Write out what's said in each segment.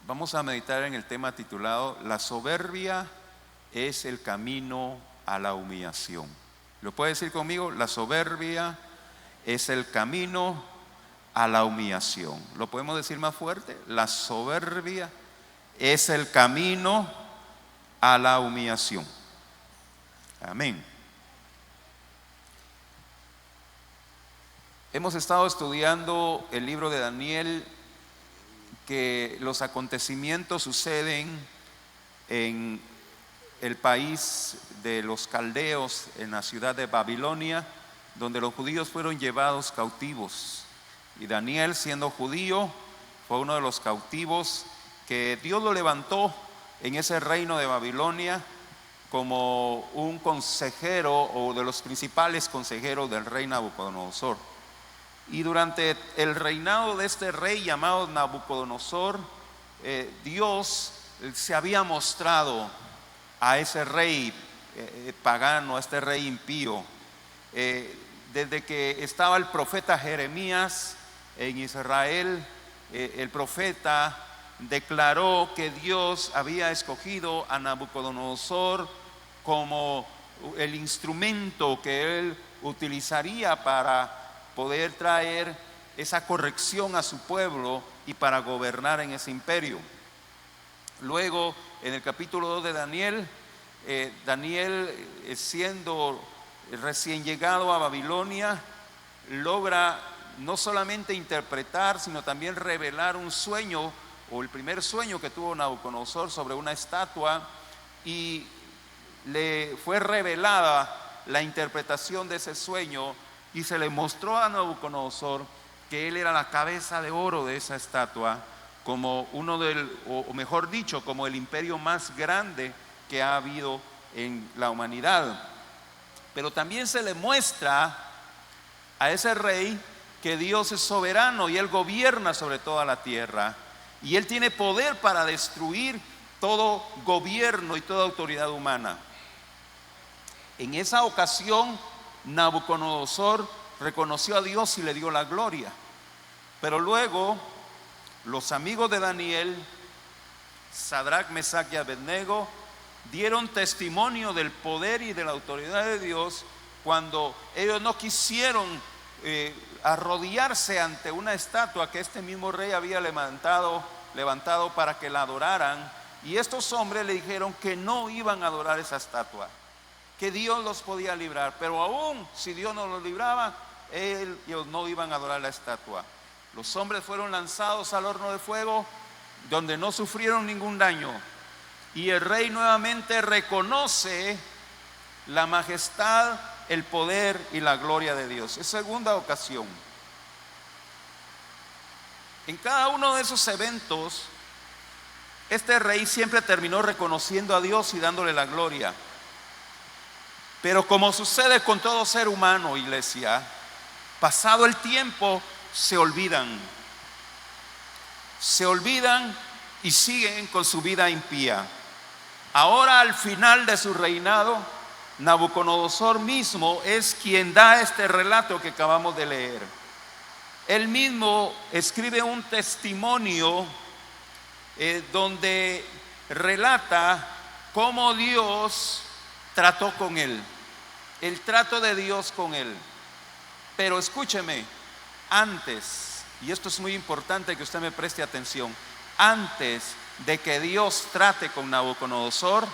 Vamos a meditar en el tema titulado La soberbia es el camino a la humillación. ¿Lo puede decir conmigo? La soberbia es el camino a la humillación. ¿Lo podemos decir más fuerte? La soberbia es el camino a la humillación. Amén. Hemos estado estudiando el libro de Daniel, que los acontecimientos suceden en el país de los caldeos, en la ciudad de Babilonia, donde los judíos fueron llevados cautivos. Y Daniel, siendo judío, fue uno de los cautivos que Dios lo levantó en ese reino de Babilonia como un consejero o de los principales consejeros del rey Nabucodonosor. Y durante el reinado de este rey llamado Nabucodonosor, Dios se había mostrado a ese rey pagano, a este rey impío. Desde que estaba el profeta Jeremías en Israel, el profeta declaró que Dios había escogido a Nabucodonosor como el instrumento que él utilizaría para poder traer esa corrección a su pueblo y para gobernar en ese imperio. Luego, en el capítulo 2 de Daniel, siendo recién llegado a Babilonia, logra no solamente interpretar, sino también revelar un sueño, o el primer sueño que tuvo Nabucodonosor sobre una estatua, y le fue revelada la interpretación de ese sueño, y se le mostró a Nabucodonosor que él era la cabeza de oro de esa estatua, como uno o mejor dicho, como el imperio más grande que ha habido en la humanidad. Pero también se le muestra a ese rey que Dios es soberano y Él gobierna sobre toda la tierra, y Él tiene poder para destruir todo gobierno y toda autoridad humana. En esa ocasión, Nabucodonosor reconoció a Dios y le dio la gloria. Pero luego los amigos de Daniel, Sadrach, Mesach y Abednego, dieron testimonio del poder y de la autoridad de Dios cuando ellos no quisieron arrodillarse ante una estatua que este mismo rey había levantado para que la adoraran. Y estos hombres le dijeron que no iban a adorar esa estatua, que Dios los podía librar, pero aún si Dios no los libraba, ellos no iban a adorar la estatua. Los hombres fueron lanzados al horno de fuego, donde no sufrieron ningún daño, y el rey nuevamente reconoce la majestad, el poder y la gloria de Dios. Es segunda ocasión. En cada uno de esos eventos, este rey siempre terminó reconociendo a Dios y dándole la gloria. Pero como sucede con todo ser humano, iglesia, pasado el tiempo se olvidan y siguen con su vida impía. Ahora, al final de su reinado, Nabucodonosor mismo es quien da este relato que acabamos de leer. Él mismo escribe un testimonio donde relata cómo Dios trató con él, el trato de Dios con él. Pero escúcheme, antes, y esto es muy importante que usted me preste atención, antes de que Dios trate con Nabucodonosor,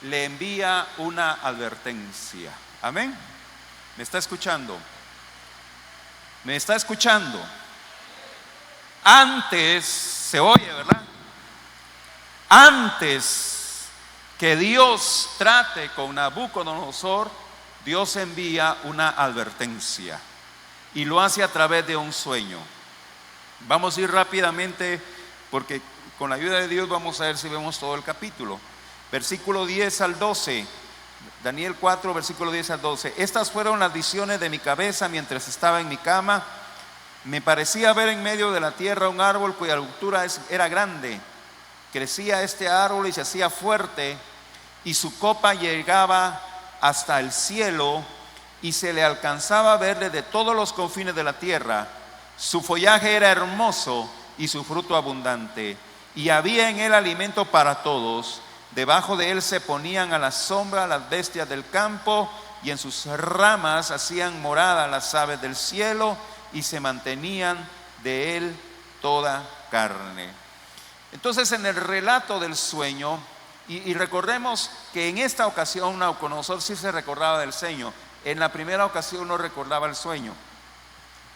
le envía una advertencia. Amén. ¿Me está escuchando? ¿Me está escuchando? Antes, se oye, ¿verdad? Antes que Dios trate con Nabucodonosor, Dios envía una advertencia, y lo hace a través de un sueño. Vamos a ir rápidamente, porque con la ayuda de Dios vamos a ver si vemos todo el capítulo. Versículo 10 al 12, Daniel 4, versículo 10 al 12. Estas fueron las visiones de mi cabeza mientras estaba en mi cama. Me parecía ver en medio de la tierra un árbol cuya altura era grande. Crecía este árbol y se hacía fuerte, y su copa llegaba hasta el cielo, y se le alcanzaba a ver desde todos los confines de la tierra. Su follaje era hermoso y su fruto abundante, y había en él alimento para todos. Debajo de él se ponían a la sombra las bestias del campo, y en sus ramas hacían morada las aves del cielo, y se mantenían de él toda carne. Entonces, en el relato del sueño, y recordemos que en esta ocasión Nabucodonosor sí se recordaba del sueño. En la primera ocasión no recordaba el sueño.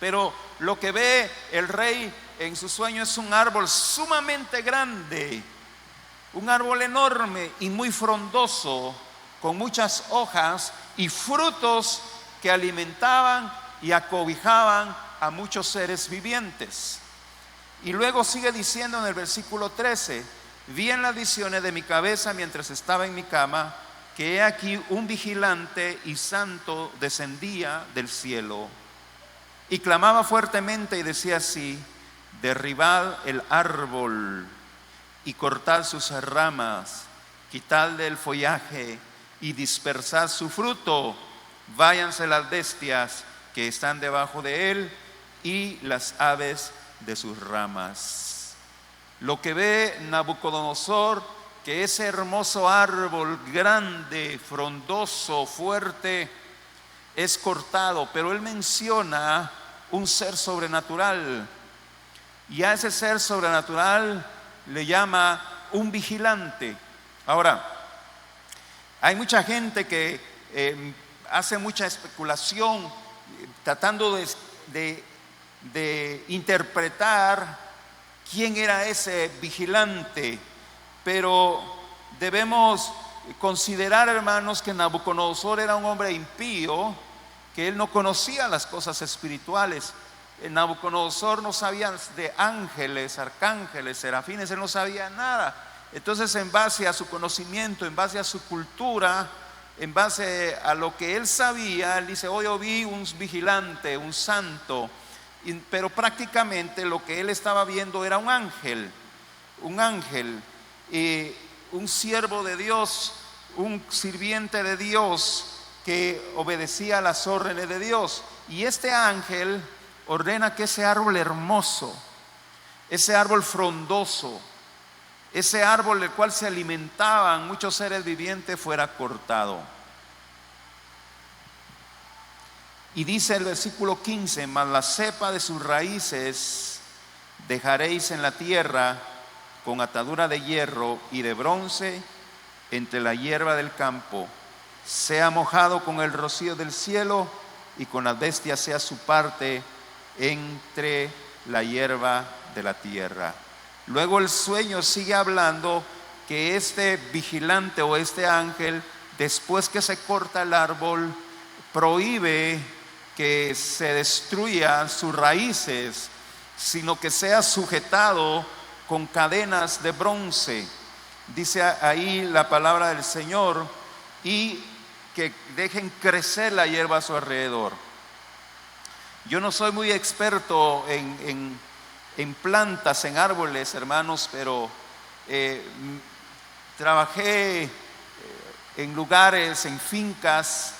Pero lo que ve el rey en su sueño es un árbol sumamente grande, un árbol enorme y muy frondoso, con muchas hojas y frutos que alimentaban y acobijaban a muchos seres vivientes. Y luego sigue diciendo en el versículo 13: vi en las visiones de mi cabeza mientras estaba en mi cama, que he aquí un vigilante y santo descendía del cielo, y clamaba fuertemente y decía así: derribad el árbol y cortad sus ramas, quitadle el follaje y dispersad su fruto. Váyanse las bestias que están debajo de él y las aves de sus ramas. Lo que ve Nabucodonosor, que ese hermoso árbol grande, frondoso, fuerte, es cortado, pero él menciona un ser sobrenatural, y a ese ser sobrenatural le llama un vigilante. Ahora, hay mucha gente que hace mucha especulación tratando de interpretar quién era ese vigilante, pero debemos considerar, hermanos, que Nabucodonosor era un hombre impío, que él no conocía las cosas espirituales. Nabucodonosor no sabía de ángeles, arcángeles, serafines, él no sabía nada. Entonces, en base a su conocimiento, en base a su cultura, en base a lo que él sabía, él dice: hoy yo vi un vigilante, un santo. Pero prácticamente lo que él estaba viendo era un ángel, un siervo de Dios, un sirviente de Dios que obedecía a las órdenes de Dios. Y este ángel ordena que ese árbol hermoso, ese árbol frondoso, ese árbol del cual se alimentaban muchos seres vivientes, fuera cortado. Y dice el versículo 15: mas la cepa de sus raíces dejaréis en la tierra, con atadura de hierro y de bronce, entre la hierba del campo. Sea mojado con el rocío del cielo, y con las bestias sea su parte entre la hierba de la tierra. Luego el sueño sigue hablando que este vigilante o este ángel, después que se corta el árbol, prohíbe que se destruyan sus raíces, sino que sea sujetado con cadenas de bronce. Dice ahí la palabra del Señor: y que dejen crecer la hierba a su alrededor. Yo no soy muy experto en plantas, en árboles, hermanos, pero trabajé en lugares, en fincas,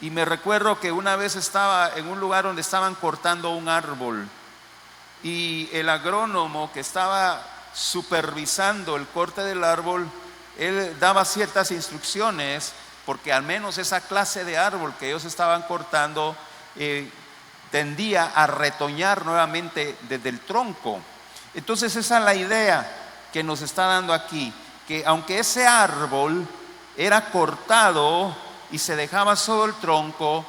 y me recuerdo que una vez estaba en un lugar donde estaban cortando un árbol, y el agrónomo que estaba supervisando el corte del árbol, él daba ciertas instrucciones, porque al menos esa clase de árbol que ellos estaban cortando tendía a retoñar nuevamente desde el tronco. Entonces esa es la idea que nos está dando aquí, que aunque ese árbol era cortado y se dejaba solo el tronco,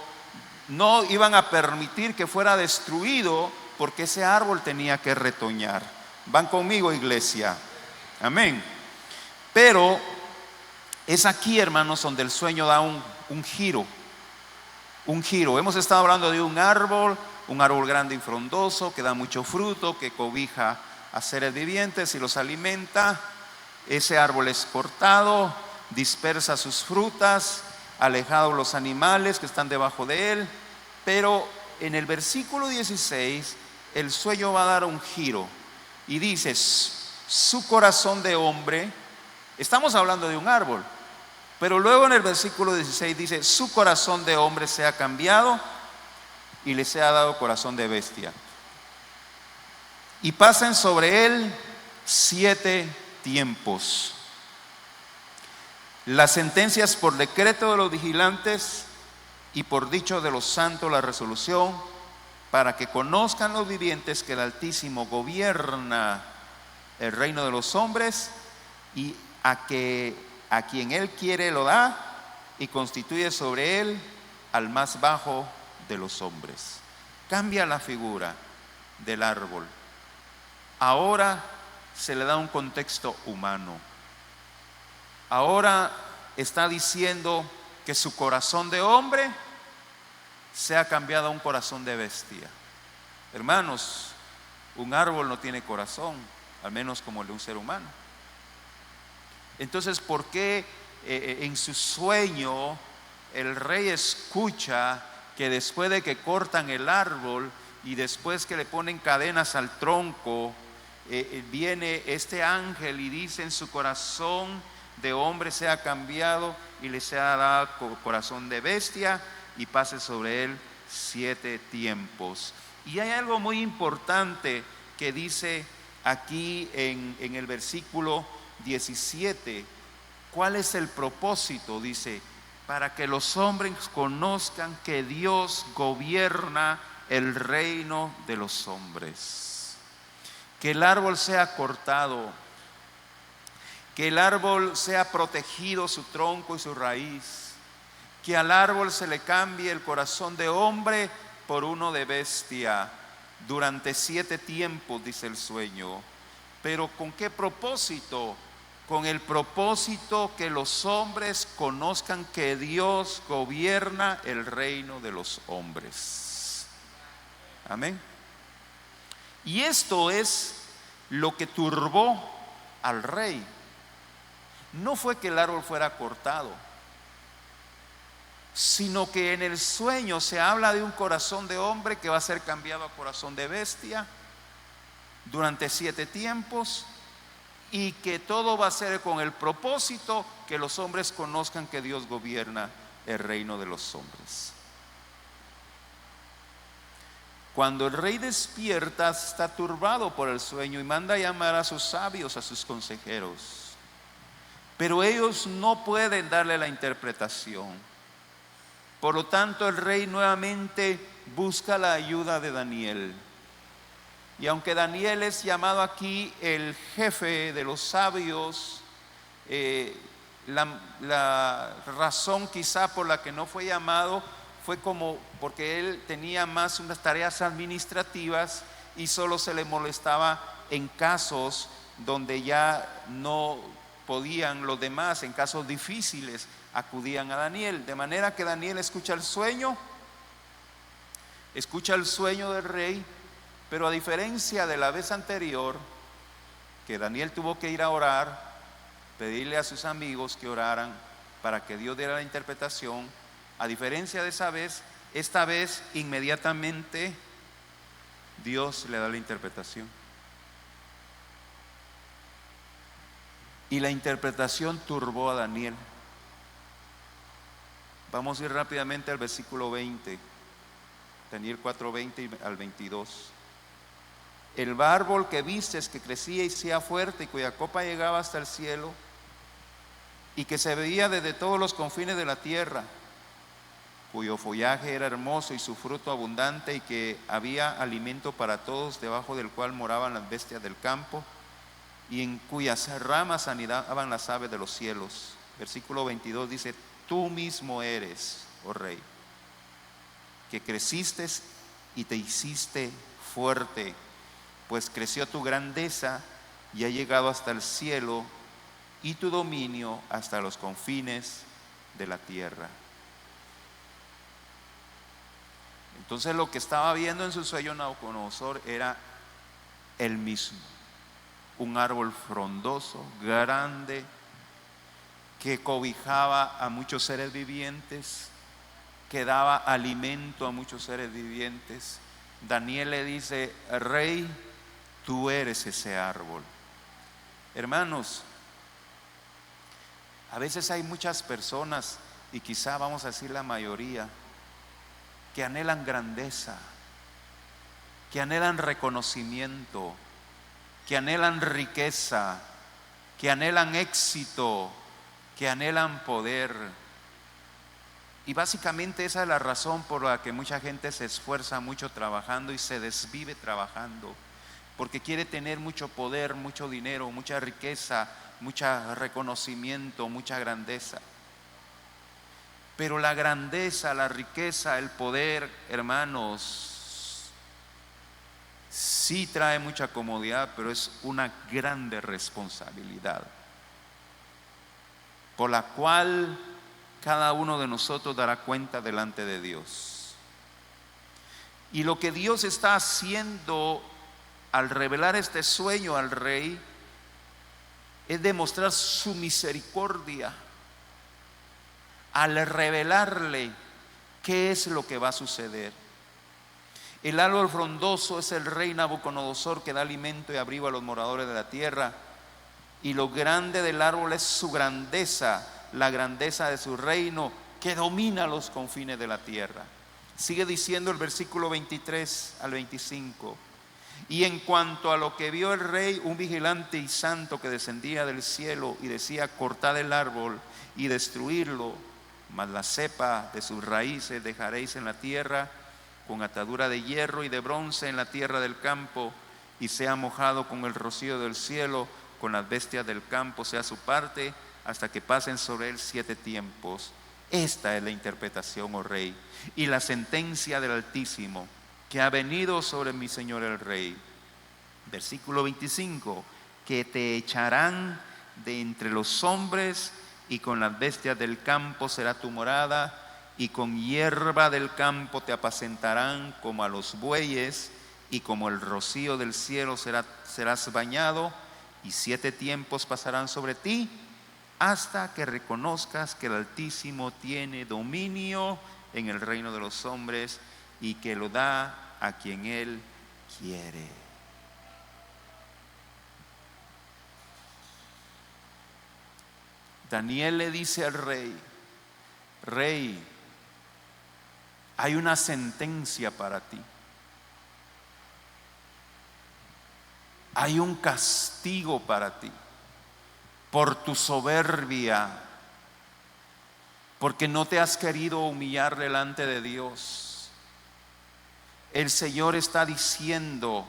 no iban a permitir que fuera destruido, porque ese árbol tenía que retoñar. ¿Van conmigo, iglesia? Amén. Pero es aquí, hermanos, donde el sueño da un giro. Un giro. Hemos estado hablando de un árbol grande y frondoso, que da mucho fruto, que cobija a seres vivientes y los alimenta. Ese árbol es cortado, dispersa sus frutas, alejado los animales que están debajo de él. Pero en el versículo 16 el sueño va a dar un giro y dice: su corazón de hombre. Estamos hablando de un árbol, pero luego en el versículo 16 dice: su corazón de hombre sea cambiado y le sea dado corazón de bestia, y pasen sobre él 7 tiempos. Las sentencias por decreto de los vigilantes y por dicho de los santos la resolución, para que conozcan los vivientes que el Altísimo gobierna el reino de los hombres, y a quien Él quiere lo da, y constituye sobre él al más bajo de los hombres. Cambia la figura del árbol. Ahora se le da un contexto humano. Ahora está diciendo que su corazón de hombre se ha cambiado a un corazón de bestia. Hermanos, un árbol no tiene corazón, al menos como el de un ser humano. Entonces, ¿por qué en su sueño el rey escucha que después de que cortan el árbol y después que le ponen cadenas al tronco, viene este ángel y dice: en su corazón de hombre sea cambiado y le sea dado corazón de bestia, y pase sobre él 7 tiempos? Y hay algo muy importante que dice aquí en el versículo 17. ¿Cuál es el propósito? Dice: para que los hombres conozcan que Dios gobierna el reino de los hombres. Que el árbol sea cortado, que el árbol sea protegido, su tronco y su raíz, que al árbol se le cambie el corazón de hombre por uno de bestia durante 7 tiempos, dice el sueño. Pero ¿con qué propósito? Con el propósito que los hombres conozcan que Dios gobierna el reino de los hombres. Amén. Y esto es lo que turbó al rey. No fue que el árbol fuera cortado, sino que en el sueño se habla de un corazón de hombre que va a ser cambiado a corazón de bestia durante 7 tiempos, y que todo va a ser con el propósito que los hombres conozcan que Dios gobierna el reino de los hombres. Cuando el rey despierta, está turbado por el sueño y manda a llamar a sus sabios, a sus consejeros, pero ellos no pueden darle la interpretación. Por lo tanto, el rey nuevamente busca la ayuda de Daniel. Y aunque Daniel es llamado aquí el jefe de los sabios, la razón quizá por la que no fue llamado fue como porque él tenía más unas tareas administrativas y solo se le molestaba en casos donde ya no podían los demás, en casos difíciles acudían a Daniel. De manera que Daniel escucha el sueño del rey. Pero a diferencia de la vez anterior, que Daniel tuvo que ir a orar, pedirle a sus amigos que oraran para que Dios diera la interpretación, a diferencia de esa vez, esta vez inmediatamente Dios le da la interpretación. Y la interpretación turbó a Daniel. Vamos a ir rápidamente al versículo 20, Daniel 4:20 al 22. El árbol que vistes, que crecía y sea fuerte y cuya copa llegaba hasta el cielo y que se veía desde todos los confines de la tierra, cuyo follaje era hermoso y su fruto abundante, y que había alimento para todos, debajo del cual moraban las bestias del campo, y en cuyas ramas anidaban las aves de los cielos. Versículo 22 dice: tú mismo eres, oh rey, que creciste y te hiciste fuerte, pues creció tu grandeza y ha llegado hasta el cielo, y tu dominio hasta los confines de la tierra. Entonces lo que estaba viendo en su sueño Nabucodonosor era él mismo, un árbol frondoso, grande, que cobijaba a muchos seres vivientes, que daba alimento a muchos seres vivientes. Daniel le dice: rey, tú eres ese árbol. Hermanos, a veces hay muchas personas, y quizá vamos a decir la mayoría, que anhelan grandeza, que anhelan reconocimiento, que anhelan riqueza, que anhelan éxito, que anhelan poder. Y básicamente esa es la razón por la que mucha gente se esfuerza mucho trabajando y se desvive trabajando, porque quiere tener mucho poder, mucho dinero, mucha riqueza, mucho reconocimiento, mucha grandeza. Pero la grandeza, la riqueza, el poder, hermanos, sí trae mucha comodidad, pero es una grande responsabilidad, por la cual cada uno de nosotros dará cuenta delante de Dios. Y lo que Dios está haciendo al revelar este sueño al rey es demostrar su misericordia, al revelarle qué es lo que va a suceder. El árbol frondoso es el rey Nabucodonosor, que da alimento y abrigo a los moradores de la tierra. Y lo grande del árbol es su grandeza, la grandeza de su reino, que domina los confines de la tierra. Sigue diciendo el versículo 23 al 25. Y en cuanto a lo que vio el rey, un vigilante y santo que descendía del cielo y decía: cortad el árbol y destruirlo, mas la cepa de sus raíces dejaréis en la tierra, con atadura de hierro y de bronce en la tierra del campo, y sea mojado con el rocío del cielo, con las bestias del campo sea su parte, hasta que pasen sobre él 7 tiempos. Esta es la interpretación, oh rey, y la sentencia del Altísimo, que ha venido sobre mi señor el rey. Versículo 25: que te echarán de entre los hombres, y con las bestias del campo será tu morada, y con hierba del campo te apacentarán como a los bueyes, y como el rocío del cielo serás bañado, y 7 tiempos pasarán sobre ti, hasta que reconozcas que el Altísimo tiene dominio en el reino de los hombres, y que lo da a quien Él quiere. Daniel le dice al rey: rey, hay una sentencia para ti, hay un castigo para ti por tu soberbia, porque no te has querido humillar delante de Dios. El Señor está diciendo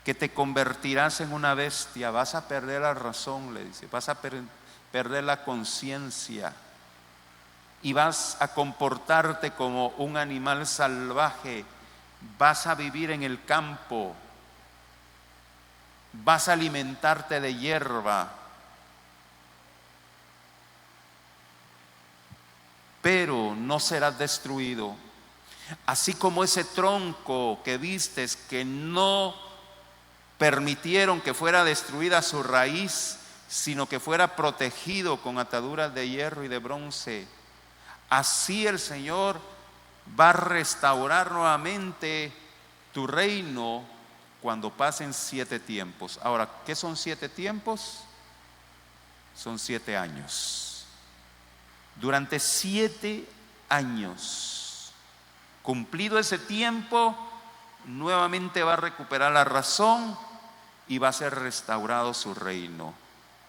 que te convertirás en una bestia, vas a perder la razón, le dice, vas a perder la conciencia y vas a comportarte como un animal salvaje, vas a vivir en el campo, vas a alimentarte de hierba, pero no serás destruido. Así como ese tronco que vistes, que no permitieron que fuera destruida su raíz, sino que fuera protegido con ataduras de hierro y de bronce, así el Señor va a restaurar nuevamente tu reino cuando pasen 7 tiempos. Ahora, ¿qué son 7 tiempos? Son 7 años. Durante 7 años, cumplido ese tiempo, nuevamente va a recuperar la razón y va a ser restaurado su reino.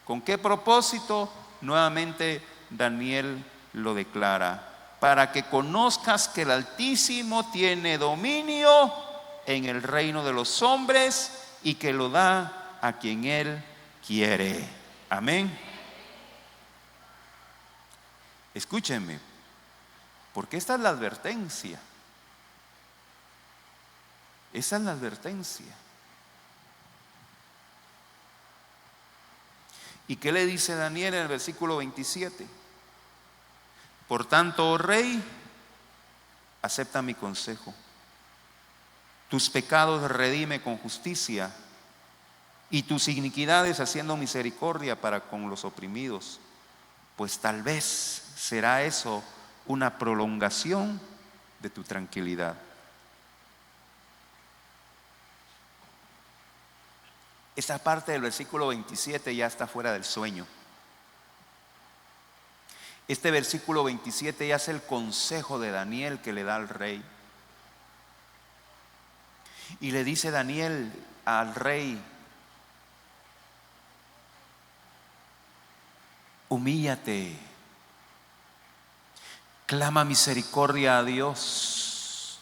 ¿Con qué propósito? Nuevamente Daniel lo declara: para que conozcas que el Altísimo tiene dominio en el reino de los hombres y que lo da a quien Él quiere. Amén. Escúchenme, porque esta es la advertencia. Esa es la advertencia. ¿Y qué le dice Daniel en el versículo 27? Por tanto, oh rey, acepta mi consejo. Tus pecados redime con justicia, y tus iniquidades haciendo misericordia para con los oprimidos, pues tal vez será eso una prolongación de tu tranquilidad. Esta parte del versículo 27 ya está fuera del sueño. Este versículo 27 ya es el consejo de Daniel que le da al rey. Y le dice Daniel al rey: Humíllate, clama misericordia a Dios,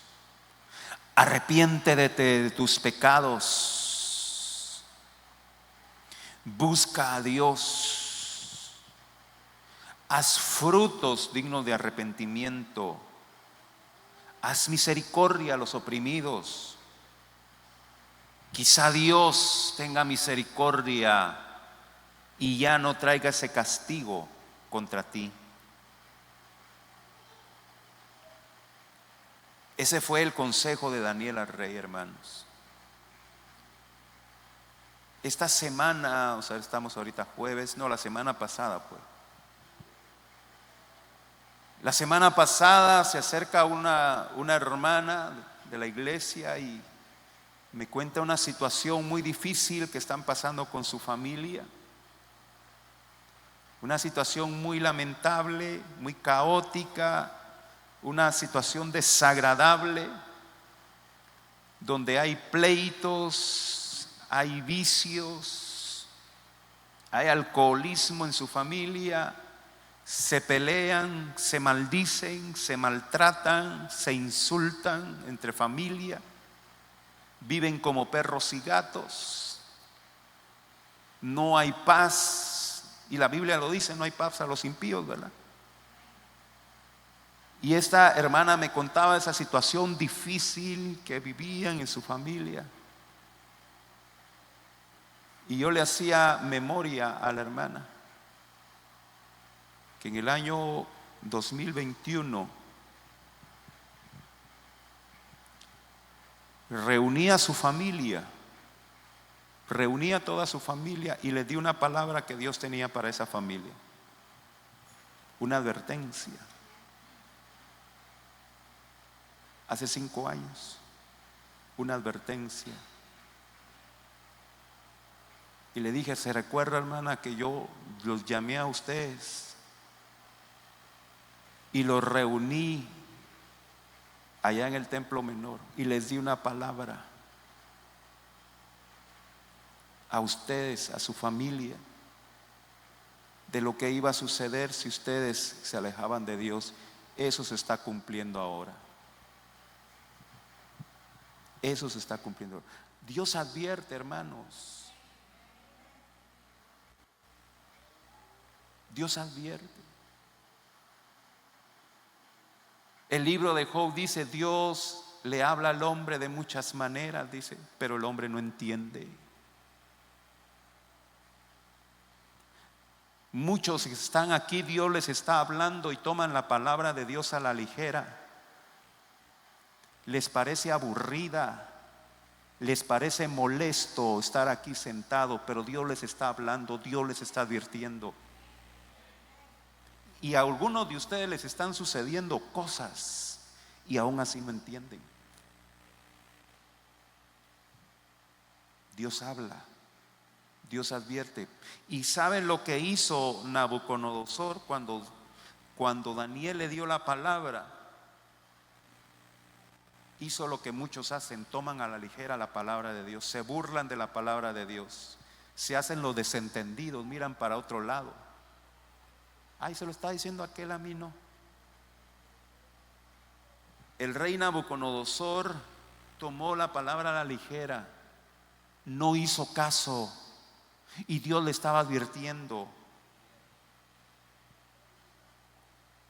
arrepiéntete de tus pecados, busca a Dios, haz frutos dignos de arrepentimiento, haz misericordia a los oprimidos. Quizá Dios tenga misericordia y ya no traiga ese castigo contra ti. Ese fue el consejo de Daniel al rey, hermanos. Esta semana, o sea, estamos ahorita jueves, no, la semana pasada fue. La semana pasada se acerca una hermana de la iglesia y me cuenta una situación muy difícil que están pasando con su familia. Una situación muy lamentable, muy caótica, una situación desagradable, donde hay pleitos, hay vicios, hay alcoholismo en su familia, se pelean, se maldicen, se maltratan, se insultan entre familia. Viven como perros y gatos. No hay paz. Y la Biblia lo dice, no hay paz a los impíos, ¿verdad? Y esta hermana me contaba esa situación difícil que vivían en su familia. Y yo le hacía memoria a la hermana que en el año 2021 reunía a su familia, reunía a toda su familia y le di una palabra que Dios tenía para esa familia, una advertencia. Hace 5 años, una advertencia. Y le dije, ¿se recuerda, hermana, que yo los llamé a ustedes y los reuní allá en el templo menor y les di una palabra a ustedes, a su familia, de lo que iba a suceder si ustedes se alejaban de Dios? Eso se está cumpliendo ahora. Eso se está cumpliendo. Dios advierte, hermanos. Dios advierte. El libro de Job dice, Dios le habla al hombre de muchas maneras, dice, pero el hombre no entiende. Muchos que están aquí, Dios les está hablando y toman la palabra de Dios a la ligera. Les parece aburrida, les parece molesto estar aquí sentado, pero Dios les está hablando, Dios les está advirtiendo. Y a algunos de ustedes les están sucediendo cosas y aún así no entienden. Dios habla, Dios advierte. ¿Y saben lo que hizo Nabucodonosor cuando Daniel le dio la palabra? Hizo lo que muchos hacen, toman a la ligera la palabra de Dios, se burlan de la palabra de Dios, se hacen los desentendidos, miran para otro lado. Ay, se lo está diciendo aquel, a mí no. El rey Nabucodonosor tomó la palabra a la ligera, no hizo caso, y Dios le estaba advirtiendo.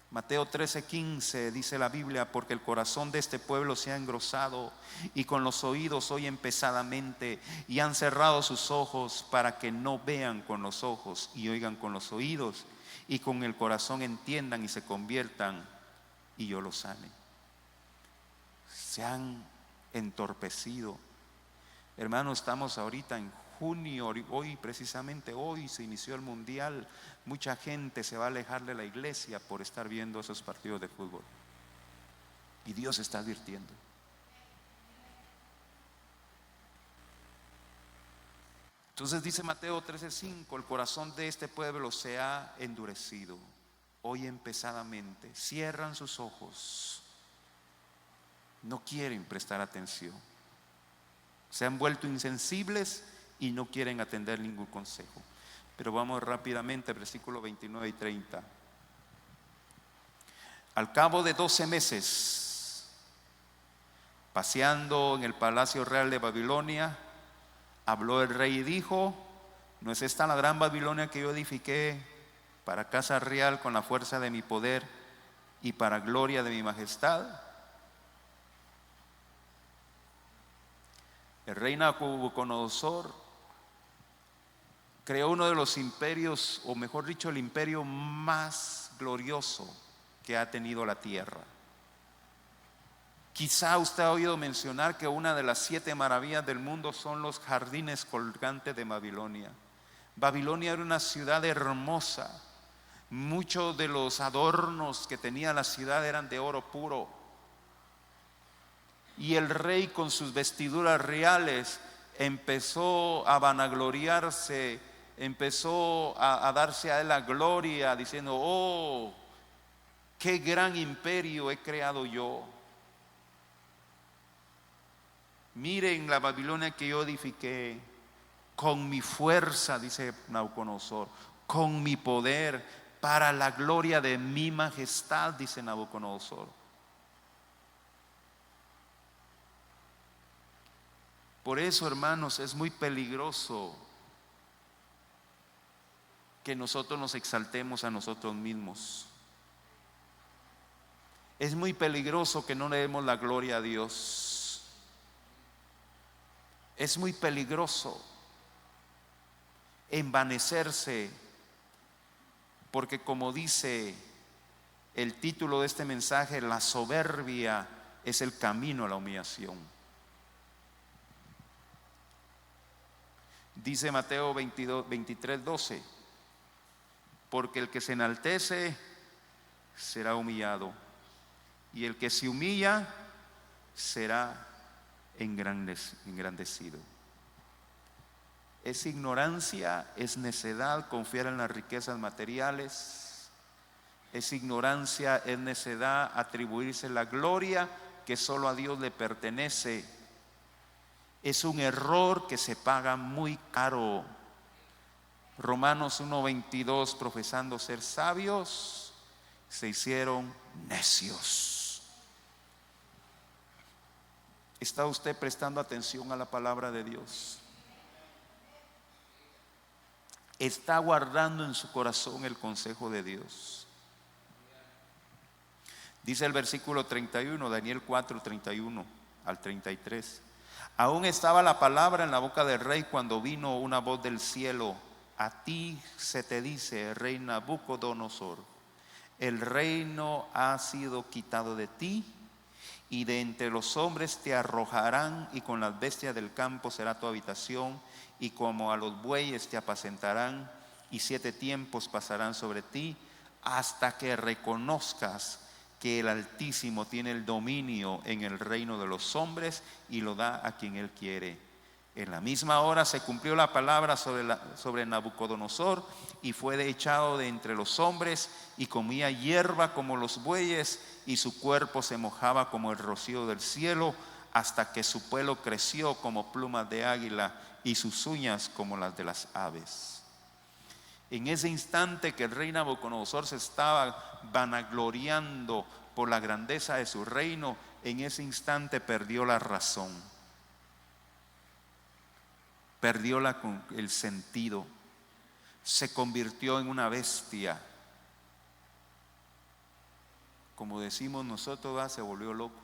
Mateo 13:15 dice la Biblia, porque el corazón de este pueblo se ha engrosado y con los oídos oyen pesadamente y han cerrado sus ojos para que no vean con los ojos y oigan con los oídos y con el corazón entiendan y se conviertan y yo los sane. Se han entorpecido. Hermanos, estamos ahorita en junio, hoy precisamente hoy se inició el mundial. Mucha gente se va a alejar de la iglesia por estar viendo esos partidos de fútbol. Y Dios está advirtiendo. Entonces dice Mateo 13:5, el corazón de este pueblo se ha endurecido, oyen pesadamente, cierran sus ojos, no quieren prestar atención, se han vuelto insensibles y no quieren atender ningún consejo. pero vamos rápidamente, versículos 29 y 30. Al cabo de 12 meses, paseando en el palacio real de Babilonia, habló el rey y dijo: ¿no es esta la gran Babilonia que yo edifiqué para casa real con la fuerza de mi poder y para gloria de mi majestad? El rey Nabucodonosor creó uno de los imperios, o mejor dicho, el imperio más glorioso que ha tenido la tierra. Quizá usted ha oído mencionar que una de las 7 maravillas del mundo son los jardines colgantes de Babilonia. Babilonia era una ciudad hermosa. Muchos de los adornos que tenía la ciudad eran de oro puro. Y el rey, con sus vestiduras reales, empezó a vanagloriarse, empezó a darse a él la gloria, diciendo: oh, qué gran imperio he creado yo. Miren la Babilonia que yo edifiqué con mi fuerza, dice Nabucodonosor, con mi poder, para la gloria de mi majestad, dice Nabucodonosor. Por eso, hermanos, es muy peligroso que nosotros nos exaltemos a nosotros mismos. Es muy peligroso que no le demos la gloria a Dios. Es muy peligroso envanecerse, porque como dice el título de este mensaje, la soberbia es el camino a la humillación. Dice Mateo 23:12: porque el que se enaltece será humillado, y el que se humilla será engrandecido. Es ignorancia, es necedad confiar en las riquezas materiales. Es ignorancia, es necedad atribuirse la gloria que solo a Dios le pertenece. Es un error que se paga muy caro. Romanos 1:22: profesando ser sabios, se hicieron necios. ¿Está usted prestando atención a la palabra de Dios? ¿Está guardando en su corazón el consejo de Dios? Dice el versículo 31, Daniel 4:31 al 33: aún estaba la palabra en la boca del rey cuando vino una voz del cielo: a ti se te dice, rey Nabucodonosor, el reino ha sido quitado de ti, y de entre los hombres te arrojarán, y con las bestias del campo será tu habitación, y como a los bueyes te apacentarán, y 7 tiempos pasarán sobre ti, hasta que reconozcas que el Altísimo tiene el dominio en el reino de los hombres y lo da a quien Él quiere. En la misma hora se cumplió la palabra sobre Nabucodonosor, y fue echado de entre los hombres, y comía hierba como los bueyes, y su cuerpo se mojaba como el rocío del cielo, hasta que su pelo creció como plumas de águila y sus uñas como las de las aves. En ese instante que el rey Nabucodonosor se estaba vanagloriando por la grandeza de su reino, en ese instante perdió la razón, perdió el sentido, se convirtió en una bestia. Como decimos nosotros, se volvió loco.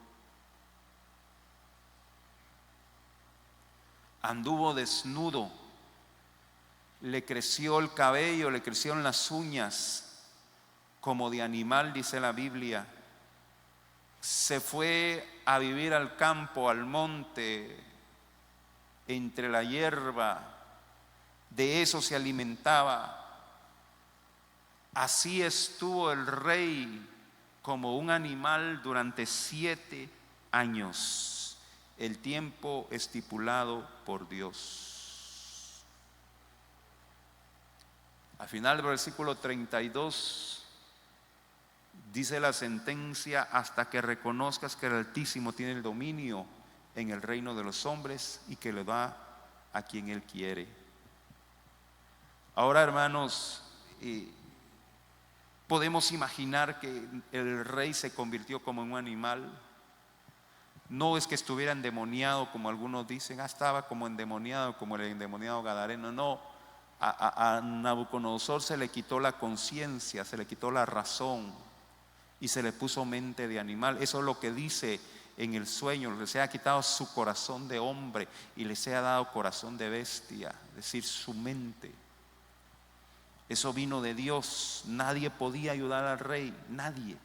Anduvo desnudo, le creció el cabello, le crecieron las uñas como de animal, dice la Biblia. Se fue a vivir al campo, al monte, entre la hierba, de eso se alimentaba. Así estuvo el rey como un animal durante 7 años, el tiempo estipulado por Dios. Al final del versículo 32 dice la sentencia: hasta que reconozcas que el Altísimo tiene el dominio en el reino de los hombres y que le da a quien Él quiere. Ahora, hermanos, podemos imaginar que el rey se convirtió como en un animal. No es que estuviera endemoniado, como algunos dicen, estaba como endemoniado, como el endemoniado gadareno. No, a Nabucodonosor se le quitó la conciencia, se le quitó la razón y se le puso mente de animal. Eso es lo que dice en el sueño: les ha quitado su corazón de hombre y les ha dado corazón de bestia, es decir, su mente. Eso vino de Dios. Nadie podía ayudar al rey, nadie.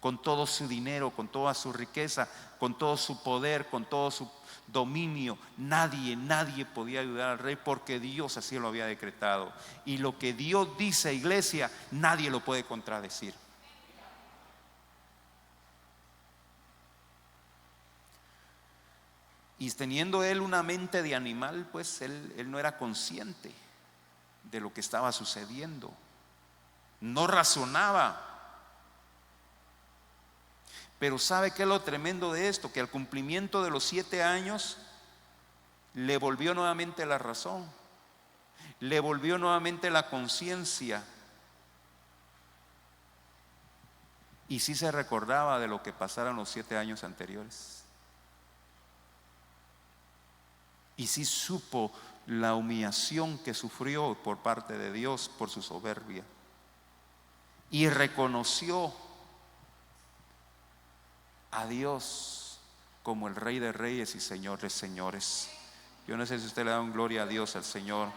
Con todo su dinero, con toda su riqueza, con todo su poder, con todo su dominio, nadie podía ayudar al rey, porque Dios así lo había decretado. Y lo que Dios dice, iglesia, nadie lo puede contradecir. Y teniendo él una mente de animal, pues él no era consciente de lo que estaba sucediendo, no razonaba. Pero ¿sabe qué es lo tremendo de esto? Que al cumplimiento de los 7 años le volvió nuevamente la razón, le volvió nuevamente la conciencia, y sí se recordaba de lo que pasaron los 7 años anteriores, y sí supo la humillación que sufrió por parte de Dios por su soberbia, y reconoció a Dios como el Rey de Reyes y Señor de Señores. Yo no sé si usted le da un gloria a Dios, al Señor.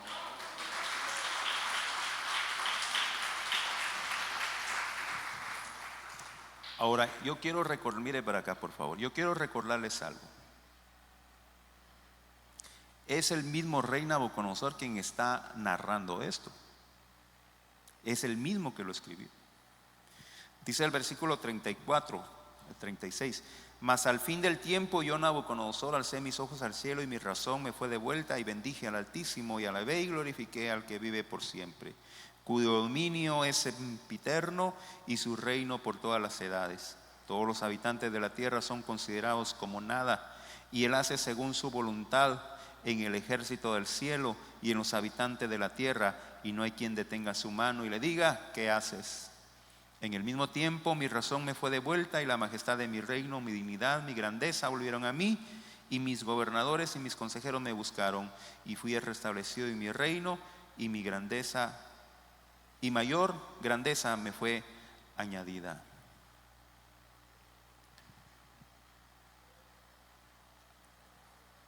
Ahora, yo quiero recordar, mire para acá por favor, yo quiero recordarles algo. Es el mismo rey Nabucodonosor quien está narrando esto. Es el mismo que lo escribió. Dice el versículo 34, 36: mas al fin del tiempo yo, Nabucodonosor, alcé mis ojos al cielo y mi razón me fue devuelta, y bendije al Altísimo y alabé y glorifiqué al que vive por siempre, cuyo dominio es sempiterno y su reino por todas las edades. Todos los habitantes de la tierra son considerados como nada, y él hace según su voluntad en el ejército del cielo y en los habitantes de la tierra, y no hay quien detenga su mano y le diga: ¿qué haces? En el mismo tiempo mi razón me fue devuelta, y la majestad de mi reino, mi dignidad, mi grandeza volvieron a mí, y mis gobernadores y mis consejeros me buscaron, y fui restablecido en mi reino, y mi grandeza y mayor grandeza me fue añadida.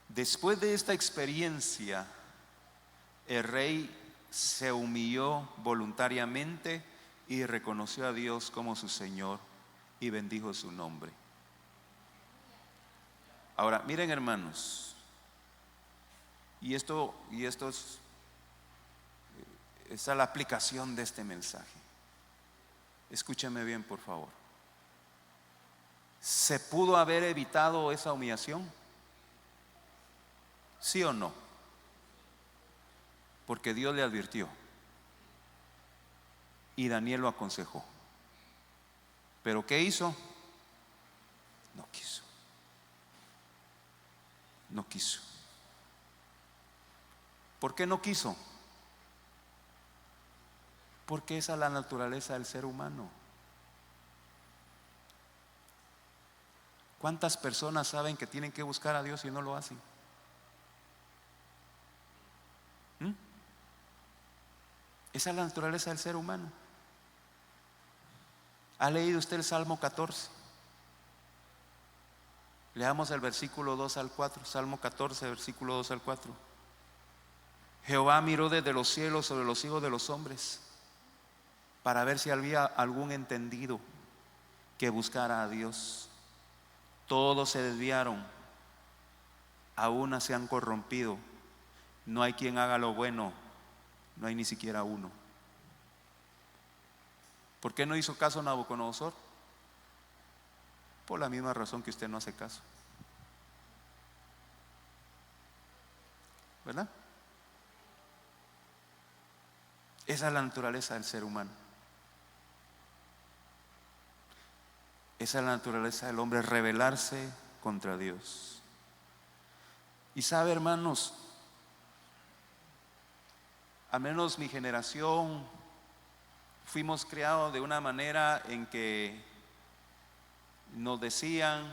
Después de esta experiencia, el rey se humilló voluntariamente y reconoció a Dios como su Señor y bendijo su nombre. Ahora, miren, hermanos, y esto es, esa es la aplicación de este mensaje. Escúcheme bien, por favor. ¿Se pudo haber evitado esa humillación? ¿Sí o no? Porque Dios le advirtió y Daniel lo aconsejó. ¿Pero qué hizo? No quiso. No quiso. ¿Por qué no quiso? Porque esa es la naturaleza del ser humano. ¿Cuántas personas saben que tienen que buscar a Dios y no lo hacen? Esa es la naturaleza del ser humano. ¿Ha leído usted el Salmo 14? Leamos el versículo 2 al 4. Salmo 14, versículo 2 al 4. Jehová miró desde los cielos sobre los hijos de los hombres, para ver si había algún entendido que buscara a Dios. Todos se desviaron, a una se han corrompido. No hay quien haga lo bueno, no hay ni siquiera uno. ¿Por qué no hizo caso Nabucodonosor? Por la misma razón que usted no hace caso, ¿verdad? Esa es la naturaleza del ser humano. Esa es la naturaleza del hombre, rebelarse contra Dios. Y sabe, hermanos, al menos mi generación, fuimos criados de una manera en que nos decían,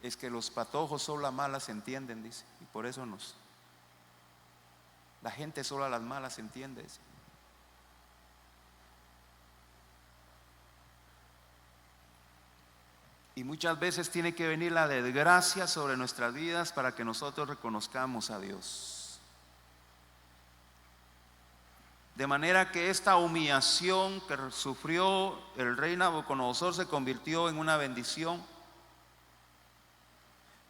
es que los patojos solo a malas entienden, dice, y por eso la gente solo a las malas entiende, dice. Y muchas veces tiene que venir la desgracia sobre nuestras vidas para que nosotros reconozcamos a Dios. De manera que esta humillación que sufrió el rey Nabucodonosor se convirtió en una bendición,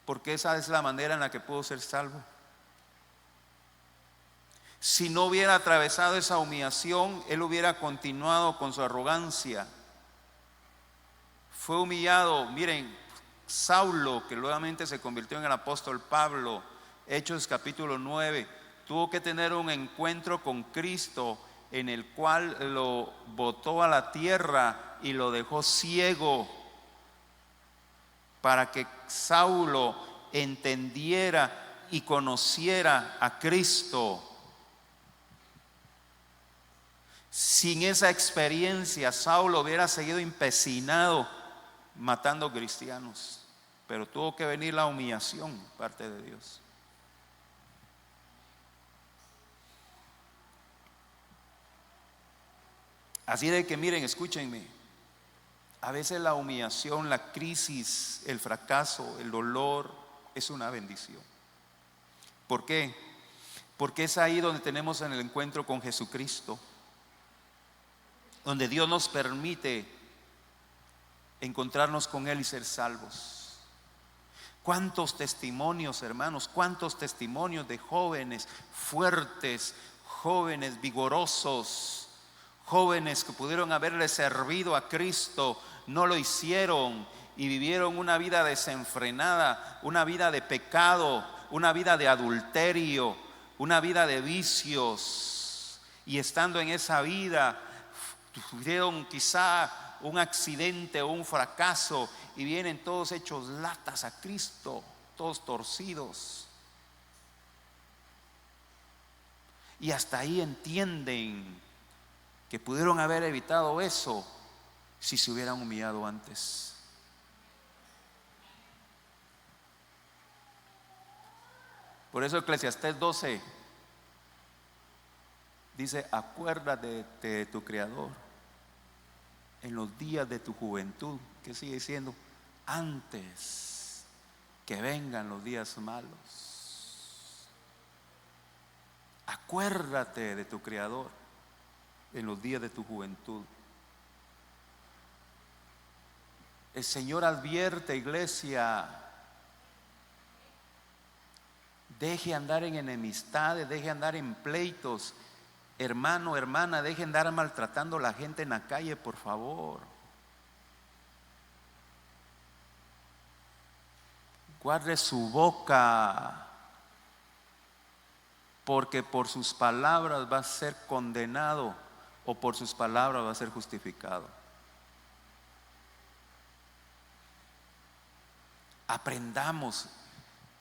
porque esa es la manera en la que pudo ser salvo. Si no hubiera atravesado esa humillación, él hubiera continuado con su arrogancia. Fue humillado, miren, Saulo, que nuevamente se convirtió en el apóstol Pablo, Hechos capítulo 9, tuvo que tener un encuentro con Cristo en el cual lo botó a la tierra y lo dejó ciego, para que Saulo entendiera y conociera a Cristo. Sin esa experiencia, Saulo hubiera seguido empecinado matando cristianos, pero tuvo que venir la humillación parte de Dios. Así de que miren, escúchenme, a veces la humillación, la crisis, el fracaso, el dolor es una bendición. ¿Por qué? Porque es ahí donde tenemos en el encuentro con Jesucristo, donde Dios nos permite encontrarnos con Él y ser salvos. ¿Cuántos testimonios, hermanos? ¿Cuántos testimonios de jóvenes fuertes, jóvenes vigorosos, jóvenes que pudieron haberle servido a Cristo, no lo hicieron y vivieron una vida desenfrenada, una vida de pecado, una vida de adulterio, una vida de vicios, y estando en esa vida tuvieron quizá un accidente o un fracaso y vienen todos hechos latas a Cristo, todos torcidos, y hasta ahí entienden que pudieron haber evitado eso si se hubieran humillado antes. Por eso Eclesiastés 12 dice: acuérdate de tu Creador en los días de tu juventud. ¿Qué sigue diciendo? Antes que vengan los días malos. Acuérdate de tu Creador en los días de tu juventud. El Señor advierte, iglesia, deje andar en enemistades, deje andar en pleitos. Hermano, hermana, deje andar maltratando a la gente en la calle, por favor. Guarde su boca, porque por sus palabras va a ser condenado o por sus palabras va a ser justificado. Aprendamos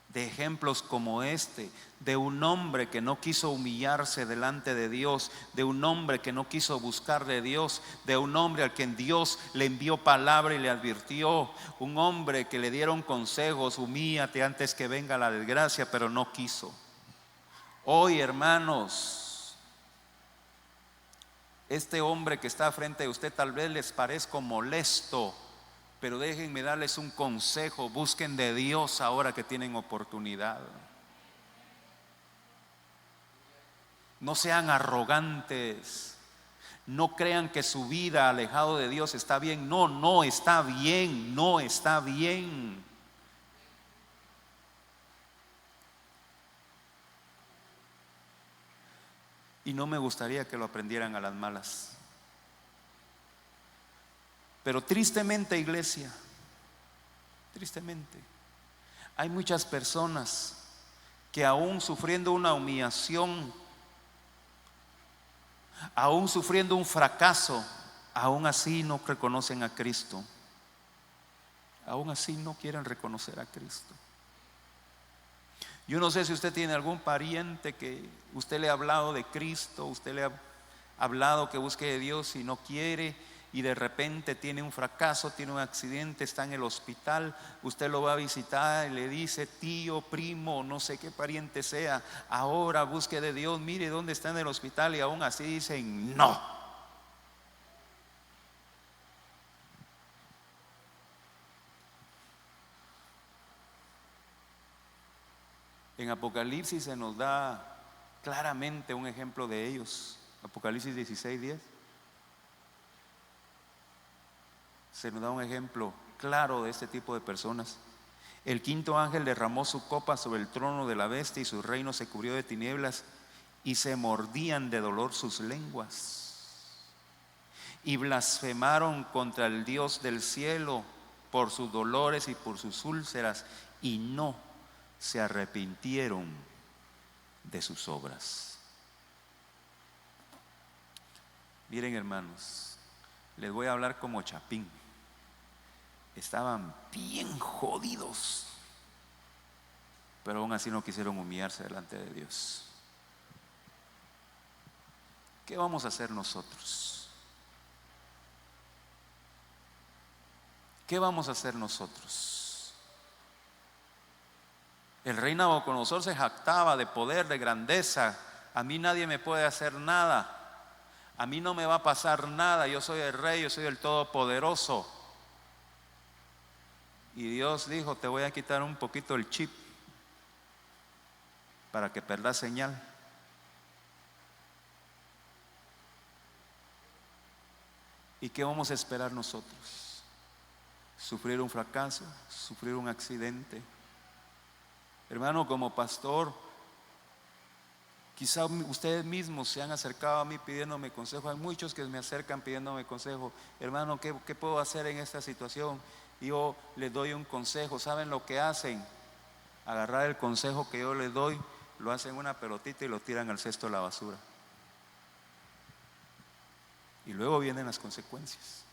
de ejemplos como este, de un hombre que no quiso humillarse delante de Dios, de un hombre que no quiso buscar de Dios, de un hombre al quien Dios le envió palabra y le advirtió, un hombre que le dieron consejos: humíllate antes que venga la desgracia, pero no quiso. Hoy, hermanos, este hombre que está frente a usted tal vez les parezca molesto, pero déjenme darles un consejo: busquen de Dios ahora que tienen oportunidad. No sean arrogantes, no crean que su vida alejado de Dios está bien. No, no está bien, no está bien. Y no me gustaría que lo aprendieran a las malas. Pero tristemente, iglesia, tristemente, hay muchas personas que aún sufriendo una humillación, aún sufriendo un fracaso, aún así no reconocen a Cristo. Aún así no quieren reconocer a Cristo. Yo no sé si usted tiene algún pariente que usted le ha hablado de Cristo, usted le ha hablado que busque de Dios y no quiere, y de repente tiene un fracaso, tiene un accidente, está en el hospital. Usted lo va a visitar y le dice: tío, primo, no sé qué pariente sea, ahora busque de Dios, mire dónde está en el hospital, y aún así dicen no. En Apocalipsis se nos da claramente un ejemplo de ellos. Apocalipsis 16:10. Se nos da un ejemplo claro de este tipo de personas. El quinto ángel derramó su copa sobre el trono de la bestia y su reino se cubrió de tinieblas y se mordían de dolor sus lenguas y blasfemaron contra el Dios del cielo por sus dolores y por sus úlceras, y no se arrepintieron de sus obras. Miren, hermanos, les voy a hablar como Chapín. Estaban bien jodidos, pero aún así no quisieron humillarse delante de Dios. ¿Qué vamos a hacer nosotros? ¿Qué vamos a hacer nosotros? El rey Nabucodonosor se jactaba de poder, de grandeza. A mí nadie me puede hacer nada, a mí no me va a pasar nada, yo soy el rey, yo soy el todopoderoso. Y Dios dijo: te voy a quitar un poquito el chip para que perdas señal. ¿Y qué vamos a esperar nosotros? ¿Sufrir un fracaso? ¿Sufrir un accidente? Hermano, como pastor, quizá ustedes mismos se han acercado a mí pidiéndome consejo. Hay muchos que me acercan pidiéndome consejo. Hermano, ¿qué puedo hacer en esta situación? Yo les doy un consejo. ¿Saben lo que hacen? Agarrar el consejo que yo les doy, lo hacen una pelotita y lo tiran al cesto de la basura. Y luego vienen las consecuencias.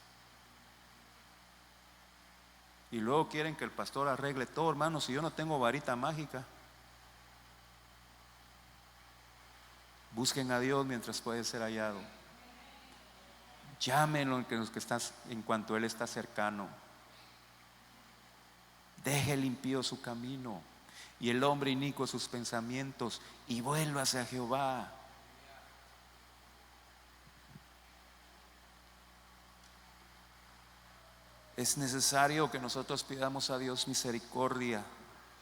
Y luego quieren que el pastor arregle todo. Hermano, si yo no tengo varita mágica, busquen a Dios mientras puede ser hallado. Llámenlo en cuanto Él está cercano. Deje limpio su camino y el hombre inicuo sus pensamientos, y vuélvase a Jehová. Es necesario que nosotros pidamos a Dios misericordia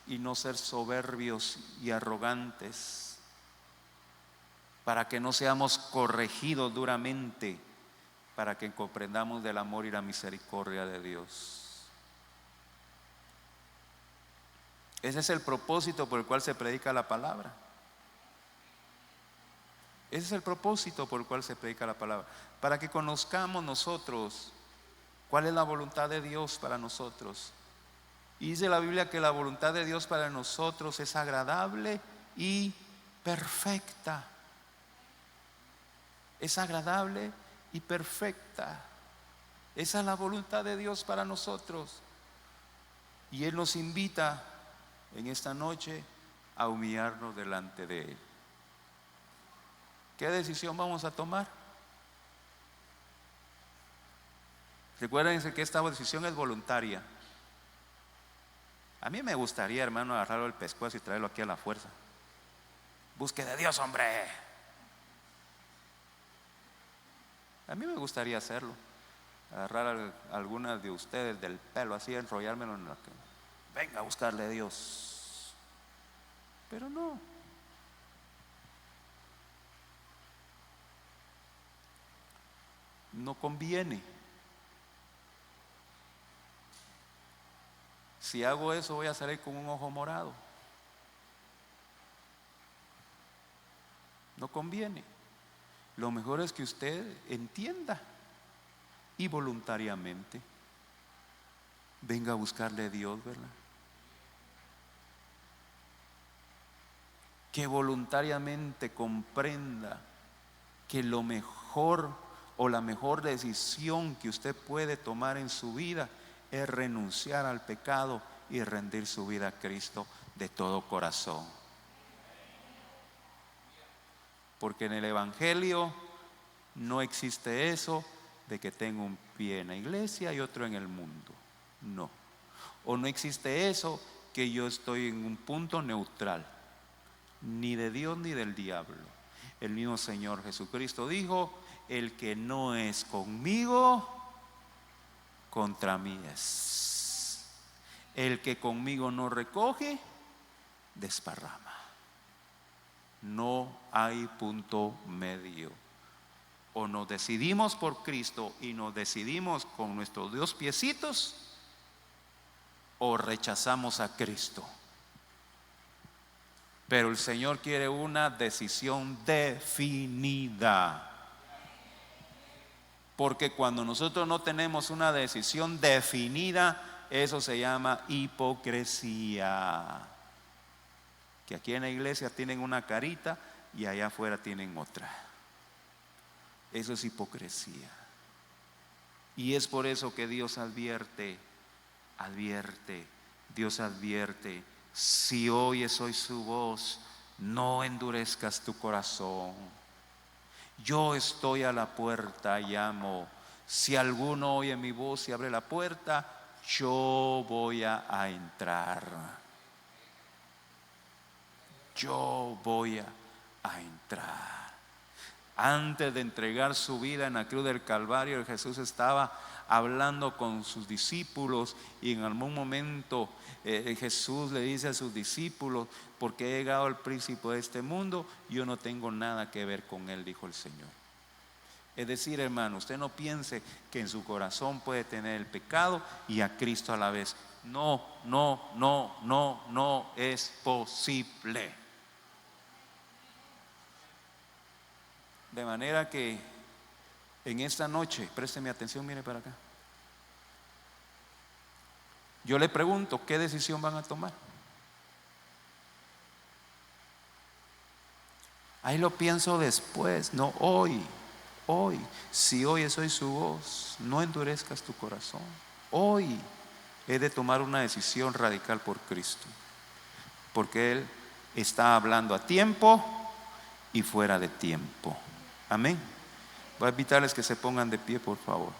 y no ser soberbios y arrogantes, para que no seamos corregidos duramente, para que comprendamos del amor y la misericordia de Dios. Ese es el propósito por el cual se predica la palabra. Ese es el propósito por el cual se predica la palabra, para que conozcamos nosotros cuál es la voluntad de Dios para nosotros. Y dice la Biblia que la voluntad de Dios para nosotros es agradable y perfecta. Es agradable y perfecta. Esa es la voluntad de Dios para nosotros. Y Él nos invita en esta noche a humillarnos delante de Él. ¿Qué decisión vamos a tomar? Recuérdense que esta decisión es voluntaria. A mí me gustaría, hermano, agarrarlo del pescuezo y traerlo aquí a la fuerza. Busque de Dios, hombre. A mí me gustaría hacerlo. Agarrar a algunas de ustedes del pelo así, enrollármelo en la que venga a buscarle a Dios. Pero no. No conviene. Si hago eso, voy a salir con un ojo morado. No conviene. Lo mejor es que usted entienda y voluntariamente venga a buscarle a Dios, ¿verdad? Que voluntariamente comprenda que lo mejor o la mejor decisión que usted puede tomar en su vida es renunciar al pecado y rendir su vida a Cristo de todo corazón. porque en el Evangelio no existe eso de que tengo un pie en la iglesia y otro en el mundo. No. O no existe eso que yo estoy en un punto neutral, ni de Dios ni del diablo. El mismo Señor Jesucristo dijo: el que no es conmigo, contra mí es. El que conmigo no recoge, desparrama. No hay punto medio. O nos decidimos por Cristo y nos decidimos con nuestros dos piecitos, o rechazamos a Cristo. Pero el Señor quiere una decisión definida. Porque cuando nosotros no tenemos una decisión definida, eso se llama hipocresía. Que aquí en la iglesia tienen una carita y allá afuera tienen otra. Eso es hipocresía. Y es por eso que Dios advierte, Dios advierte: si oyes hoy su voz, no endurezcas tu corazón. Yo estoy a la puerta y llamo. Si alguno oye mi voz y abre la puerta, yo voy a entrar. Yo voy a entrar. Antes de entregar su vida en la cruz del Calvario, Jesús estaba hablando con sus discípulos, y en algún momento Jesús le dice a sus discípulos: porque he llegado al príncipe de este mundo, yo no tengo nada que ver con él, dijo el Señor. Es decir, hermano, usted no piense que en su corazón puede tener el pecado y a Cristo a la vez. No, no, no, no, no es posible. De manera que en esta noche, présteme atención, mire para acá. Yo le pregunto: ¿qué decisión van a tomar? Ahí lo pienso después, no hoy. Hoy, si oyes hoy su voz, no endurezcas tu corazón. Hoy he de tomar una decisión radical por Cristo, porque Él está hablando a tiempo y fuera de tiempo. Amén. Voy a invitarles que se pongan de pie, por favor.